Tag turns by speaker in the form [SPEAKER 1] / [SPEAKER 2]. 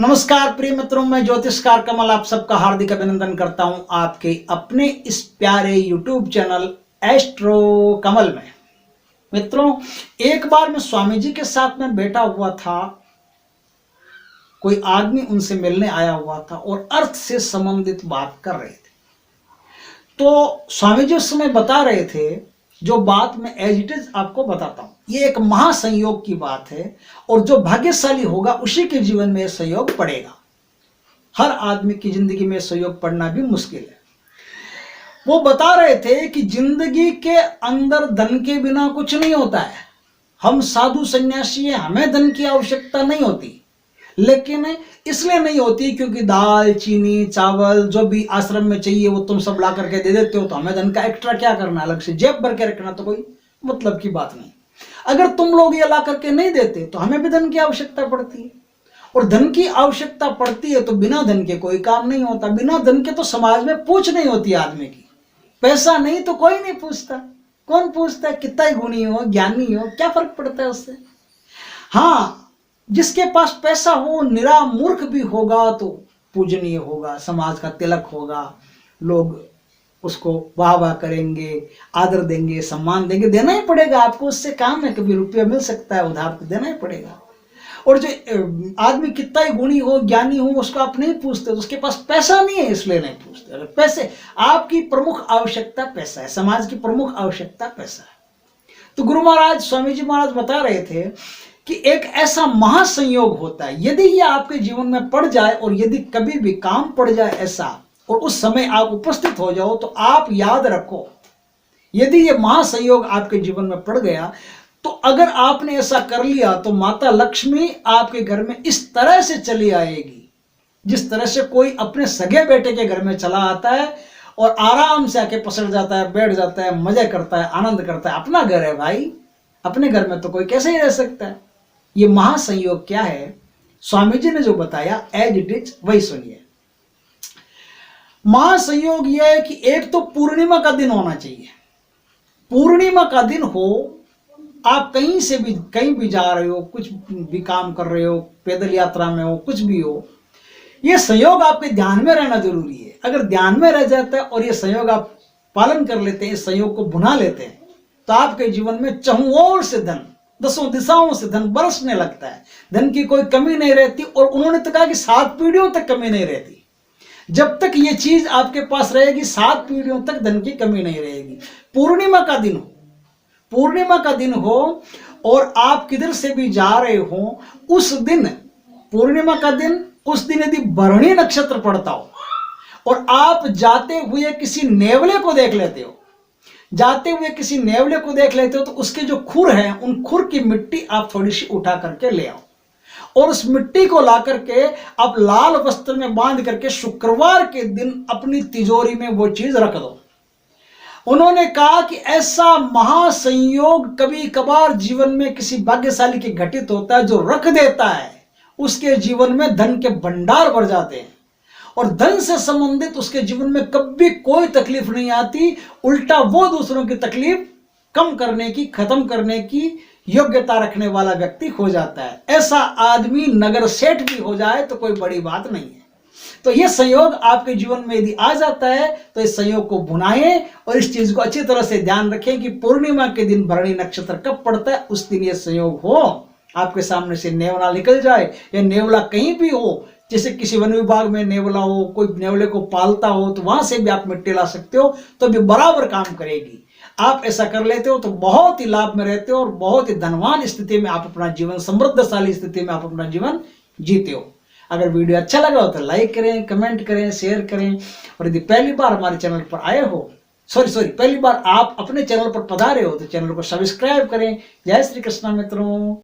[SPEAKER 1] नमस्कार प्रिय मित्रों, मैं ज्योतिषकार कमल आप सबका हार्दिक अभिनंदन करता हूं आपके अपने इस प्यारे YouTube चैनल एस्ट्रो कमल में। मित्रों, एक बार मैं स्वामी जी के साथ में बैठा हुआ था। कोई आदमी उनसे मिलने आया हुआ था और अर्थ से संबंधित बात कर रहे थे। तो स्वामी जी उस समय बता रहे थे, जो बात मैं एज इट इज आपको बताता हूं। ये एक महासंयोग की बात है और जो भाग्यशाली होगा उसी के जीवन में संयोग पड़ेगा। हर आदमी की जिंदगी में संयोग पड़ना भी मुश्किल है। वो बता रहे थे कि जिंदगी के अंदर धन के बिना कुछ नहीं होता है। हम साधु सन्यासी हैं, हमें धन की आवश्यकता नहीं होती, लेकिन इसलिए नहीं होती क्योंकि दाल चीनी चावल जो भी आश्रम में चाहिए वो तुम सब ला करके दे देते हो, तो हमें धन का एक्स्ट्रा क्या करना, अलग से जेब भर के रखना तो कोई मतलब की बात नहीं। अगर तुम लोग ये ला करके नहीं देते तो हमें भी धन की आवश्यकता पड़ती है, और धन की आवश्यकता पड़ती है तो बिना धन के कोई काम नहीं होता। बिना धन के तो समाज में पूछ नहीं होती आदमी की। पैसा नहीं तो कोई नहीं पूछता। कौन पूछता है? कितना ही गुणी हो, ज्ञानी हो, क्या फर्क पड़ता है उससे। हाँ, जिसके पास पैसा हो, निरा मूर्ख भी होगा तो पूजनीय होगा, समाज का तिलक होगा, लोग उसको वाह वाह करेंगे, आदर देंगे, सम्मान देंगे। देना ही पड़ेगा आपको, उससे काम है। कभी रुपया मिल सकता है उधार, तो देना ही पड़ेगा। और जो आदमी कितना ही गुणी हो, ज्ञानी हो, उसको आप नहीं पूछते, तो उसके पास पैसा नहीं है इसलिए नहीं पूछते। अगर पैसे, आपकी प्रमुख आवश्यकता पैसा है, समाज की प्रमुख आवश्यकता पैसा है। तो गुरु महाराज, स्वामी जी महाराज बता रहे थे कि एक ऐसा महासंयोग होता है, यदि ये आपके जीवन में पड़ जाए और यदि कभी भी काम पड़ जाए ऐसा, और उस समय आप उपस्थित हो जाओ, तो आप याद रखो, यदि ये महासंयोग आपके जीवन में पड़ गया तो अगर आपने ऐसा कर लिया तो माता लक्ष्मी आपके घर में इस तरह से चली आएगी, जिस तरह से कोई अपने सगे बेटे के घर में चला आता है और आराम से आके पसर जाता है, बैठ जाता है, मजे करता है, आनंद करता है। अपना घर है भाई, अपने घर में तो कोई कैसे ही रह सकता है। ये महासंयोग क्या है, स्वामी जी ने जो बताया एज इट इज वही सुनिए। महासंयोग यह है कि एक तो पूर्णिमा का दिन होना चाहिए। पूर्णिमा का दिन हो, आप कहीं भी जा रहे हो, कुछ भी काम कर रहे हो, पैदल यात्रा में हो, कुछ भी हो, यह संयोग आपके ध्यान में रहना जरूरी है। अगर ध्यान में रह जाता है और ये संयोग आप पालन कर लेते हैं, इस संयोग को भुना लेते हैं, तो आपके जीवन में चहुओर से धन, दसों दिशाओं से धन बरसने लगता है। धन की कोई कमी नहीं रहती, और उन्होंने तो कहा कि 7 पीढ़ियों तक कमी नहीं रहती। जब तक ये चीज आपके पास रहेगी, 7 पीढ़ियों तक धन की कमी नहीं रहेगी। पूर्णिमा का दिन हो, पूर्णिमा का दिन हो और आप किधर से भी जा रहे हो, उस दिन, पूर्णिमा का दिन, उस दिन यदि भरणी नक्षत्र पड़ता हो और आप जाते हुए किसी नेवले को देख लेते हो, तो उसके जो खुर हैं, उन खुर की मिट्टी आप थोड़ी सी उठा करके ले आओ, और उस मिट्टी को ला करके आप लाल वस्त्र में बांध करके शुक्रवार के दिन अपनी तिजोरी में वो चीज रख दो। उन्होंने कहा कि ऐसा महासंयोग कभी कभार जीवन में किसी भाग्यशाली के घटित होता है, जो रख देता है उसके जीवन में धन के भंडार भर जाते हैं, और धन से संबंधित उसके जीवन में कभी कोई तकलीफ नहीं आती। उल्टा वो दूसरों की तकलीफ कम करने की, खत्म करने की योग्यता रखने वाला व्यक्ति हो जाता है। ऐसा आदमी नगर सेठ भी हो जाए तो कोई बड़ी बात नहीं है। तो यह संयोग आपके जीवन में यदि आ जाता है तो इस संयोग को भुनाएं, और इस चीज को अच्छी तरह से ध्यान रखें कि पूर्णिमा के दिन भरणी नक्षत्र कब पड़ता है, उस दिन यह संयोग हो, आपके सामने से नेवला निकल जाए, या नेवला कहीं भी हो, जैसे किसी वन विभाग में नेवला हो, कोई नेवले को पालता हो, तो वहां से भी आप मिट्टी ला सकते हो, तो भी बराबर काम करेगी। आप ऐसा कर लेते हो तो बहुत ही लाभ में रहते हो, और बहुत ही धनवान स्थिति में आप अपना जीवन, समृद्धशाली स्थिति में आप अपना जीवन जीते हो। अगर वीडियो अच्छा लगा हो तो लाइक करें, कमेंट करें, शेयर करें, और यदि पहली बार हमारे चैनल पर आए हो, पहली बार आप अपने चैनल पर पधारे हो, तो चैनल को सब्सक्राइब करें। जय श्री कृष्ण मित्रों।